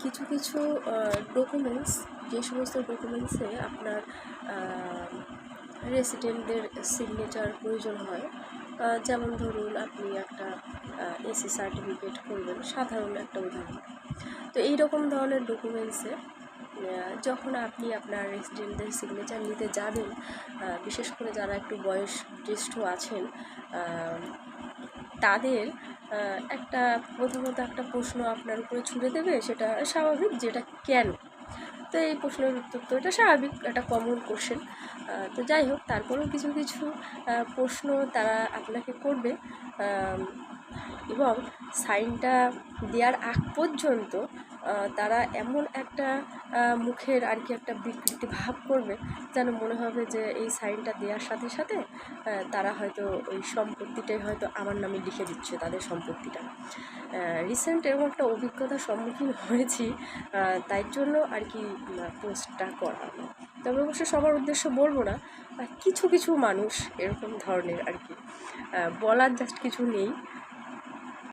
কিছু কিছু ডকুমেন্টস, যে সমস্ত ডকুমেন্টসে আপনার রেসিডেন্টদের সিগনেচার প্রয়োজন হয়, যেমন ধরুন আপনি একটা এসি সার্টিফিকেট করবেন, সাধারণ একটা উদাহরণ। তো এই রকম ধরনের ডকুমেন্টসে যখন আপনি আপনার রেসিডেন্টদের সিগনেচার নিতে যাবেন, বিশেষ করে যারা একটু বয়োজ্যেষ্ঠ আছেন, তাদের একটা প্রথমত একটা প্রশ্ন আপনার উপরে ছুড়ে দেবে, সেটা স্বাভাবিক, যেটা কেন। তো এই প্রশ্নের উত্তর তো এটা স্বাভাবিক, একটা কমন কোশ্চেন। তো যাই হোক, তারপরেও কিছু কিছু প্রশ্ন তারা আপনাকে করবে, এবং সাইনটা দেওয়ার আগ পর্যন্ত তারা এমন একটা মুখের আর কি একটা বিকৃতি ভাব করবে, যেন মনে হবে যে এই সাইনটা দেওয়ার সাথে সাথে তারা হয়তো ওই সম্পত্তিটাই হয়তো আমার নামে লিখে দিচ্ছে, তাদের সম্পত্তিটা। রিসেন্ট এরকম একটা অভিজ্ঞতার সম্মুখীন হয়েছি, তাই জন্য আর কি পোস্টটা করা। তবে অবশ্য সবার উদ্দেশ্য বলবো না, কিছু কিছু মানুষ এরকম ধরনের আর কি, বলার জাস্ট কিছু নেই।